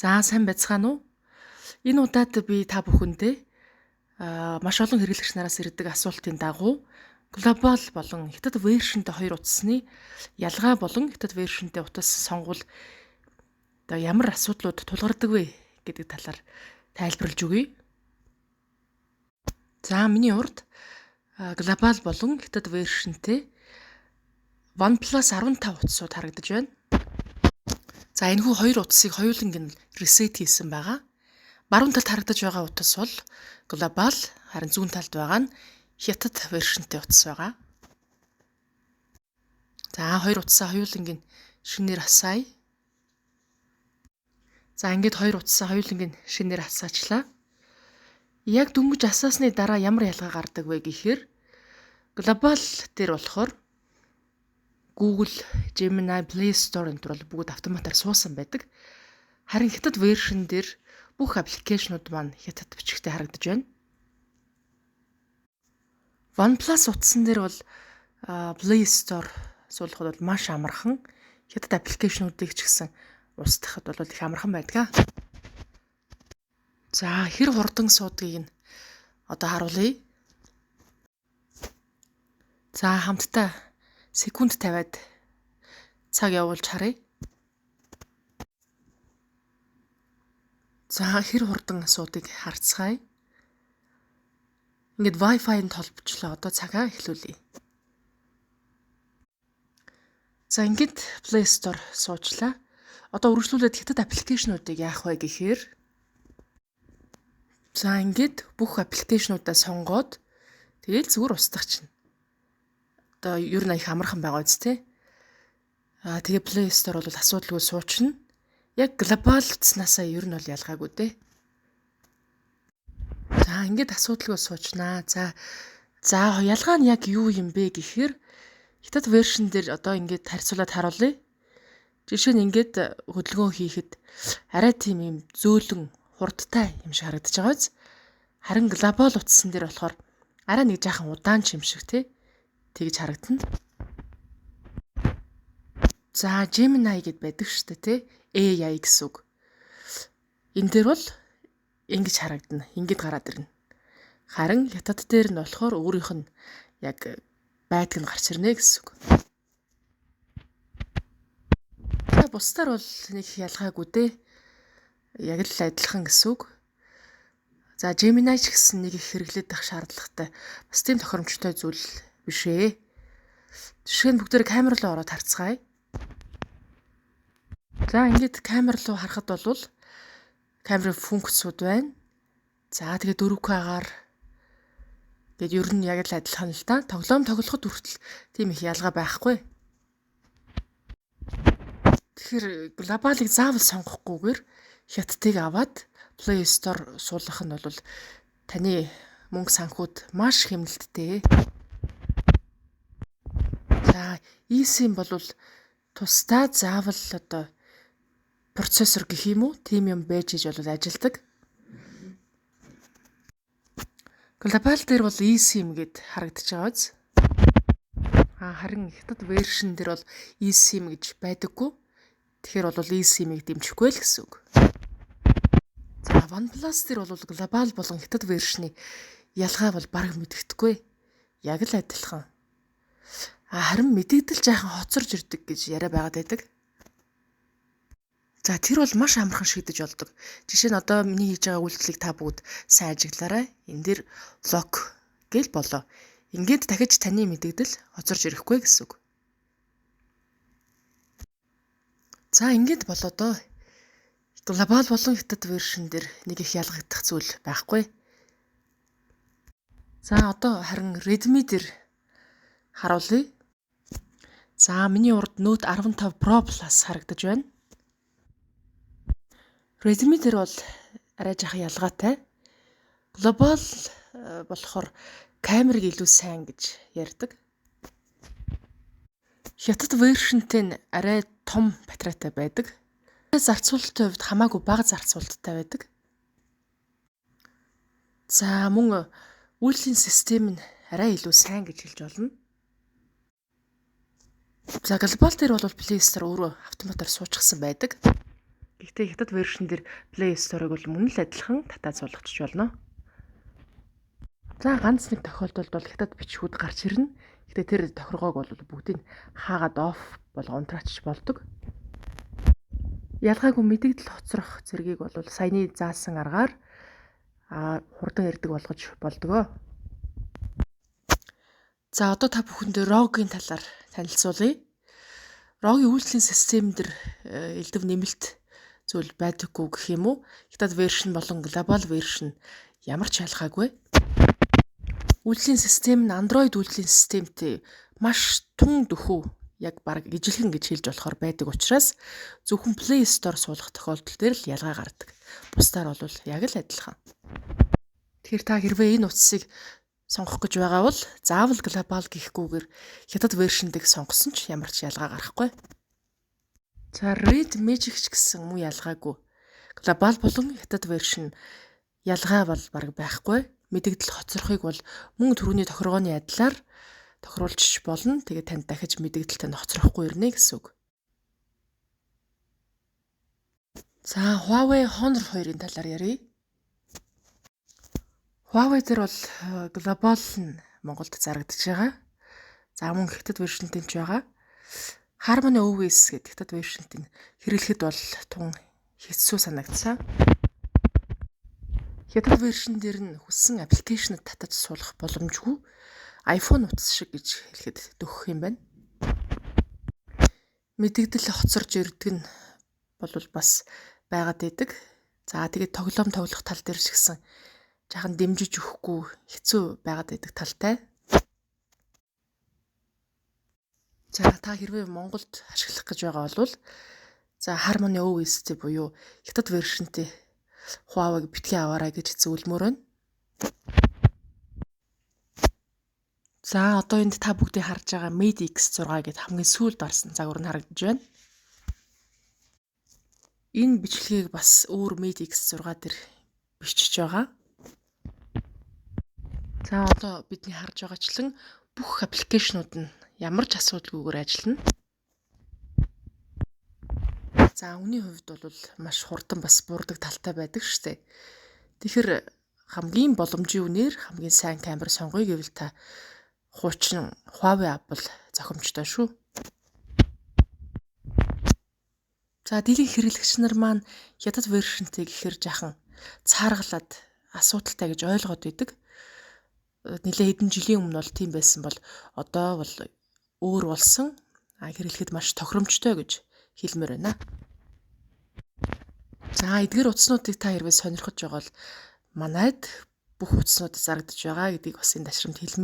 За сайн байцгаана уу? Энэ удаад би та бүхэндээ маш олон хэрэглэгч нараас ирдэг асуултын дагуу глобал болон хятад вершнтэй хоёр утасны ялгаа болон хятад вершнтэй утас сонгуул ямар асуудлууд тулгардаг вэ гэдэг талаар тайлбарлаж өгье. За миний урд глобал болон хятад вершнтэй OnePlus 15 утасууд харагдаж байна. За энэхүү хоёр утсыг хоёуланг нь reset хийсэн байгаа. Баруун талд харагдаж байгаа утас бол глобал, харин зүүн талд байгаа нь хятад вершнтэй утас байгаа. За хоёр утсаа хоёуланг нь шинээр асаая. За ингээд хоёр утсаа хоёуланг нь шинээр асаачлаа. Яг дөнгөж асаасны дараа ямар ялгаа гардаг вэ гэхээр глобал дээр болохоор Google, Gemini, Play Store энэ төр бүгд автоматар суусан байдаг. Харин хятад вершн дээр бүх аппликейшнууд маань хятад бичгтээ харагдаж байна. OnePlus утсан дээр бол Play Store суулгахад бол маш амархан. Хятад аппликейшнуудыг ч гэсэн устгахад бол их амархан байдаг. За хэр хурдан суудгийг нь одоо харуулъя. За хамтдаа секунд 50-ад цаг явуулж харъя. За хэр хурдан суудыг харцгаая. Ингээд Wi-Fi-нд холбочлоо. Одоо цагаа эхлүүлье. За ингээд Play Store суучлаа. Одоо үргэлжлүүлээд хятад аппликейшнуудыг яах вэ гэхээр за ингээд бүх аппликейшнуудаа сонгоод тэгэл зүгээр устгах чинь. Одоо ер нь их амархан байгаа үст те. Тэгээ Play Store бол асуудалгүй суучна. Яг глобал утаснасаа ер нь бол ялгаагүй те. За ингээд асуудалгүй суучнаа. За ялгаа нь яг юу юм бэ гэхээр хятад вершн дээр одоо ингээд харьцуулаад харуулъя. Жишээ нь ингээд хөдөлгөөн хийхэд арай тийм юм зөөлөн хурдтай юм шиг харагдаж байгаа биз. Харин глобал утсан дээр болохоор арай нэг жаахан удаан юм шиг те. Тэгж харагдана. За Gemini гэд байдаг шүү дээ тий. AI гэсэн үг. Энэ дээр бол ингэж харагдана. Ингэж гараад ирнэ. Харин хятад дээр нь болохоор өөрийнх нь яг байдаг нь гарч ирнэ гэсэн үг. За бусдаар бол нэг ялгаагүй дээ. Яг л адилхан гэсэн үг. За Gemini ч гэсэн нэг их хэрэглээд байх шаардлагатай. Бас тийм тохиромжтой зүйл биш ээ. Жишээ нь бүгдээр камер руу ороод харцгаая. За ингээд камер руу харахад бол камерын функцүүд байна. За тэгээд 4K-гаар тэгээд ер нь яг л адилхан л да. Тоглоом тоглоход хүртэл тийм их ялгаа байхгүй. Тэгэхээр глобалыг заавал сонгохгүйгээр хятадыг аваад Play Store суулгах нь бол таны мөнгө санхуд маш хэмнэлттэй. За eSIM бол тусдаа заавал одоо процессор гэх юм уу тийм юм байж иж бол ажилдаг. Глобал дээр бол eSIM гэд харагдаж байгаа биз. Харин хятад вершн дээр бол eSIM гэж байдаггүй. Тэгэхээр бол eSIM-ийг дэмжихгүй л гэсэн үг. За OnePlus дээр бол глобал болон хятад вершны ялгаа бол бараг мэдэгдэхгүй. Яг л адилхан. Харин мэдэгдэл жаахан хоцорж ирдэг гэж яриа байгаад байдаг. За тэр бол маш амархан шийдэж болдог. Жишээ нь одоо миний хийж байгаа үйлдэлийг та бүгд сайн ажиглаарай. Энэ дээр лог гэл болоо. Ингээд дахиж таны мэдэгдэл хоцорж ирэхгүй гэсэн үг. За ингээд болоо доо. Глобал болон хятад вершн дээр нэг их ялгагдах зүйл байхгүй. За одоо харин Redmi дээр харуулъя. За миний урд Note 15 Pro Plus харагдаж байна. Redmi дээр бол арай жаахан ялгаатай. Global болохоор камерыг илүү сайн гэж ярьдаг. Хятад вершнтэй нь арай том батарейтай байдаг. Зарцуулалтын хувьд хамаагүй бага зарцуулалттай байдаг. За мөн үйлдлийн систем нь арай илүү сайн гэж хэлж болно. За глобал дээр бол Play Store өөрөө автоматар суучихсан байдаг. Гэхдээ хятад вершн дээр Play Store-ыг бол мөн л адилхан татаад суулгачих болно. За ганц нэг тохиолдолд бол хятад бичгүүд гарч ирнэ. Гэхдээ тэр тохиргоог бол бүгдийг хаагаад off болго унтраачиж болдог. Ялгаагүй мэдэгдэл хоцрох зэргийг бол саяны заасан аргаар хурдан ирдэг болгож болдгоо. За одоо та бүхэнд ROG-ийн талаар танилцуулъя. ROG-ийн үйлдвэрлэлийн систем дээр элдв нэмэлт зүйл байдаггүй гэх юм уу? Хятад вершн болон глобал вершн ямар ч ялгаагүй. Үйлдвэрлэлийн систем нь Android үйлдвэрлэлийн системтэй маш тун дөхөв, яг бараг ижилхэн гэж хэлж болохоор байдаг учраас зөвхөн Play Store суулгах тохиолдол дээр л ялгаа гардаг. Бусдаар бол яг л адилхан. Тэгэхээр та хэрвээ энэ утсыг сонгох гэж байгаа бол заавал глобал гэхгүйгээр хятад вершныг сонгосон ч ямар ч ялгаа гарахгүй. За Red Magic ч гэсэн муу ялгаагүй. Глобал болон хятад вершн ялгаа бол бараг байхгүй. Мэдэгдэл хоцрохыг бол мөн түрүүний тохиргооны адилаар тохируулж болно. Тэгээд танд дахиж мэдэгдэлтэй хоцрохгүй ирнэ гэсэн үг. За Huawei Honor 2-ын талаар ярив. Huawei дээр бол глобал нь Монголд зарагдаж байгаа. За мөн хятад вершнтэй ч байгаа. Harmony OS гэдэг хятад вершнтэй хэрэглэхэд бол тун хэцүү санагдсан. Хятад вершн дээр нь хүссэн аппликейшныг татаж суулгах боломжгүй iPhone утас шиг гэж хэлэхэд дөхөх юм байна. Мэдэгдэл хоцорж ирдэг нь бол бас байгаад идэг. За тэгээд тоглох тал дээр ч гэсэн жаахан дэмжиж өгөхгүй хэцүү байгаад идэг талтай. За та хэрвээ Монголд ашиглах гэж байгаа бол за Harmony OS-тэй буюу хятад вершнтэй Huawei-г битгий аваарай гэж зөвлөмөр байна. За одоо энд та бүгдийг харж байгаа Mate X6 гэдэг хамгийн сүүлд орсон загвар нь харагдаж байна. Энэ бичлэгийг бас өөр Mate X6 дээр бичиж байгаа. За одоо бидний харж байгаачлан бүх аппликейшнууд нь ямар ч асуудалгүйгээр ажиллана. За үүний хувьд бол маш хурдан бас буурдаг талтай байдаг шүү дээ. Тэгэхээр хамгийн боломжийн үнээр хамгийн сайн камер сонгоё гэвэл та хуучин Huawei Apple зохимжтой шүү. За дийлэнх хэрэглэгч нар маань хятад вершнтэй гэхээр жахан цааргалаад асуудалтай гэж ойлгоод байдаг. Нэлээд хэдэн жилийн өмнө бол тийм байсан бол одоо бол өөр болсон. Хэрэглэхэд маш тохиромжтой гэж хэлмээр байна. За эдгээр утаснуудыг та хэрвээ сонирхож байгаа бол манайд бүх утаснууд зарагдаж байгаа гэдгийг бас энэ ташрамд хэлмээр.